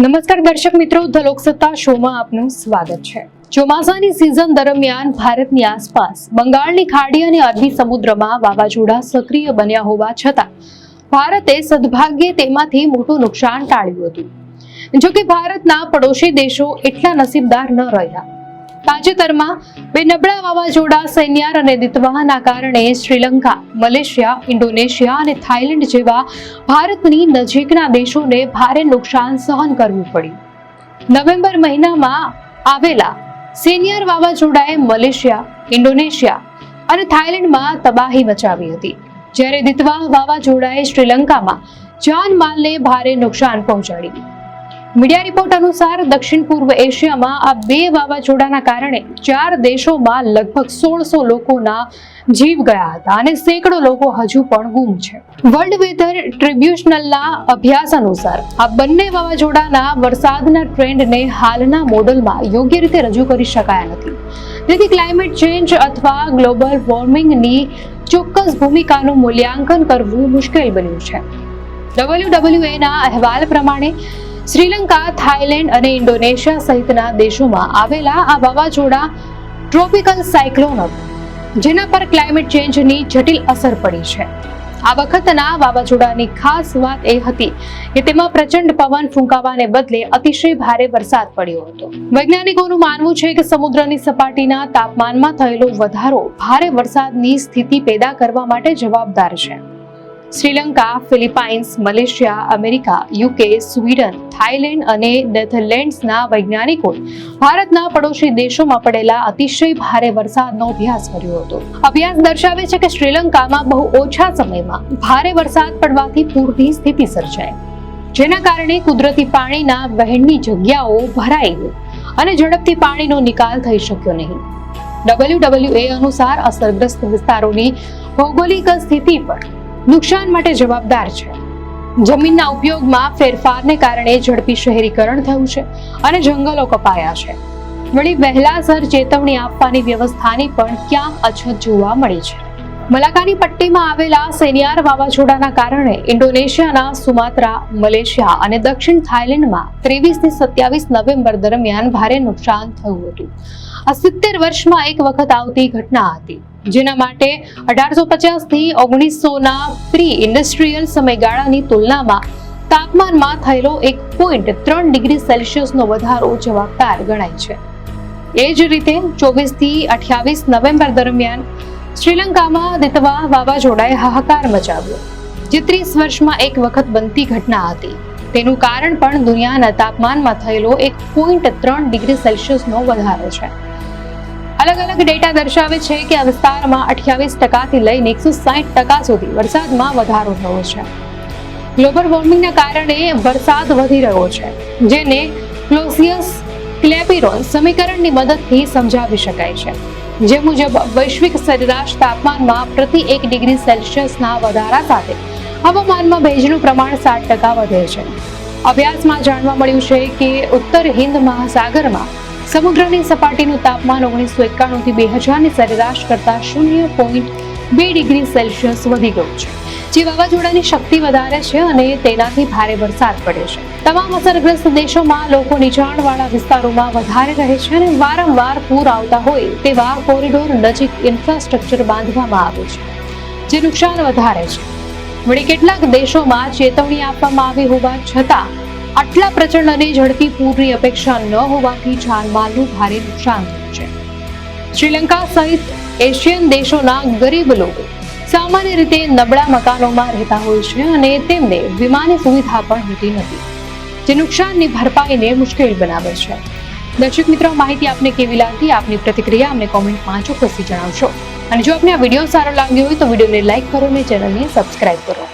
નમસ્કાર દર્શક મિત્રો, ધ લોકસત્તા શોમાં આપનું સ્વાગત છે। ચોમાસાની સિઝન દરમિયાન ભારતની આસપાસ બંગાળની ખાડી અને અરબી સમુદ્રમાં વાવાઝોડા સક્રિય બન્યા હોવા છતાં ભારતે સદભાગ્યે તેમાંથી મોટું નુકસાન ટાળ્યું હતું। જો કે ભારતના પડોશી દેશો એટલા નસીબદાર ન રહ્યા। તાજેતરમાં બે નબળા વાવાઝોડા સૈન્યાર અને દિતવાહના કારણે શ્રીલંકા, મલેશિયા, ઇન્ડોનેશિયા અને થાઈલેન્ડ જેવા ભારતની નજીકના દેશોને ભારે નુકસાન સહન કરવું પડ્યું। નવેમ્બર મહિનામાં આવેલા સૈન્યાર વાવાઝોડાએ મલેશિયા, ઇન્ડોનેશિયા અને થાઈલેન્ડમાં તબાહી મચાવી હતી, જ્યારે દિતવાહ વાવાઝોડાએ શ્રીલંકામાં જાનમાલને ભારે નુકસાન પહોંચાડ્યું। મીડિયા રિપોર્ટ અનુસાર દક્ષિણ પૂર્વ એશિયામાં આ બે વાવાઝોડાના કારણે 4 દેશોમાં લગભગ 1600 લોકોના જીવ ગયા હતા અને સેંકડો લોકો હજુ પણ ગુમ છે। વર્લ્ડ વેધર ટ્રિબ્યુનલના અભ્યાસ અનુસાર આ બંને વાવાઝોડાના વરસાદના ટ્રેન્ડને હાલના મોડલમાં યોગ્ય રીતે રજૂ કરી શકાયા નથી, જેથી ક્લાઇમેટ ચેન્જ અથવા ગ્લોબલ વોર્મિંગની ચોક્કસ ભૂમિકાનું મૂલ્યાંકન કરવું મુશ્કેલ બન્યું છે। WWEના અહેવાલ પ્રમાણે શ્રીલંકા, થાઈલેન્ડ અને ઇન્ડોનેશિયા સહિતના દેશોમાં આવેલા આ વાવાઝોડા ટ્રોપિકલ સાયક્લોન હતું, જેના પર ક્લાઇમેટ ચેન્જની જટિલ અસર પડી છે। આ વખતના વાવાઝોડાની ખાસ વાત એ હતી કે તેમાં પ્રચંડ પવન ફૂંકાવાને બદલે અતિશય ભારે વરસાદ પડ્યો હતો। વૈજ્ઞાનિકોનું માનવું છે કે સમુદ્રની સપાટીના તાપમાનમાં થયેલો વધારો ભારે વરસાદની સ્થિતિ પેદા કરવા માટે જવાબદાર છે। Sri Lanka, Philippines, Malaysia, America, UK, Sweden, Thailand અને નેધરલેન્ડ્સના વૈજ્ઞાનિકોએ ભારતના પડોશી દેશોમાં પડેલા અતિશય ભારે વરસાદનો અભ્યાસ કર્યો હતો। અભ્યાસ દર્શાવે છે કે શ્રીલંકામાં બહુ ઓછા સમયમાં ભારે વરસાદ પડવાથી પૂરની સ્થિતિ સર્જાઈ, જેના કારણે કુદરતી પાણીના વહેણની જગ્યાઓ ભરાઈ ગઈ અને ઝડપથી પાણીનો નિકાલ થઈ શક્યો નહીં। WWE અનુસાર અસરગ્રસ્ત વિસ્તારોની ભૌગોલિક સ્થિતિ પણ નુકસાન માટે જવાબદાર છે। જમીનના ઉપયોગમાં ફેરફારને કારણે ઝડપી શહેરીકરણ થયું છે અને જંગલો કપાયા છે। વળી વહેલાસર ચેતવણી આપવાની વ્યવસ્થાની પણ ક્યાંક અછત જોવા મળી છે। મલાકાની પટ્ટીમાં આવેલા સૈન્યાર વાવાઝોડાના કારણે ઇન્ડોનેશિયાના સુમાત્રા, મલેશિયા અને દક્ષિણ થાઈલેન્ડમાં 23 થી 27 નવેમ્બર દરમિયાન ભારે નુકસાન થયું હતું। આ 70 વર્ષમાં એક વખત આવતી ઘટના હતી, જેના માટે 1850 થી 1900ના પ્રી ઇન્ડસ્ટ્રીયલ સમયગાળાની તુલનામાં તાપમાનમાં થયેલો 1.3 ડિગ્રી સેલ્સિયસનો વધારો જવાબદાર ગણાય છે। એ જ રીતે 24 થી 28 નવેમ્બર દરમિયાન શ્રીલંકામાં દિતવાહ વાવાઝોડાએ હાહાકાર મચાવ્યો, જે 30 વર્ષમાં એક વખત બનતી ઘટના હતી। તેનું કારણ પણ દુનિયાના તાપમાનમાં થયેલો 1.3 ડિગ્રી સેલ્સિયસનો વધારો છે। અલગ અલગ ડેટા દર્શાવે છે કે આ વિસ્તારમાં 28% થી લઈને 160% સુધી વરસાદમાં વધારો થયો છે। ગ્લોબલ વોર્મિંગના કારણે વરસાદ વધી રહ્યો છે, જેને ક્લોસિયસ-ક્લેપિરોન સમીકરણની મદદથી સમજાવી શકાય છે, જે મુજબ વૈશ્વિક સરેરાશ તાપમાનમાં પ્રતિ 1 ડિગ્રી સેલ્સિયસના વધારા સાથે હવામાનમાં ભેજનું પ્રમાણ 60% વધે છે। અભ્યાસમાં જાણવા મળ્યું છે કે ઉત્તર હિન્દ મહાસાગરમાં સમુદ્રની સપાટીનું તાપમાન 1991 થી 2000ની સરેરાશ કરતા 0.2 ડિગ્રી સેલ્સિયસ વધી ગયું છે, જે વાવાઝોડાની શક્તિ વધારે છે અને તેનાથી ભારે વરસાદ પડે છે। તમામ અસરગ્રસ્ત દેશોમાં લોકો નીચાણવાળા વિસ્તારોમાં વધારે રહે છે અને વારંવાર પૂર આવતા હોય તેવા કોરિડોર નજીક ઇન્ફ્રાસ્ટ્રક્ચર બાંધવામાં આવે છે, જે નુકસાન વધારે છે। વળી કેટલાક દેશોમાં ચેતવણી આપવામાં આવી હોવા છતાં આટલા પ્રચંડ અને ઝડપી પૂરની અપેક્ષા ન હોવાથી જાનમાલનું ભારે નુકસાન થયું છે। શ્રીલંકા સહિત એશિયન દેશોના ગરીબ લોકો સામાન્ય રીતે નબળા મકાનોમાં રહેતા હોય છે અને તેમને વીમાની સુવિધા પણ હોતી નથી, જે નુકસાનની ભરપાઈને મુશ્કેલ બનાવે છે। દર્શક મિત્રો, માહિતી આપને કેવી લાગી? આપની પ્રતિક્રિયા અમને કોમેન્ટમાં ચોક્કસથી જણાવશો અને જો આપને આ વિડીયો સારો લાગ્યો હોય તો વિડીયોને લાઈક કરો અને ચેનલને સબસ્ક્રાઇબ કરો।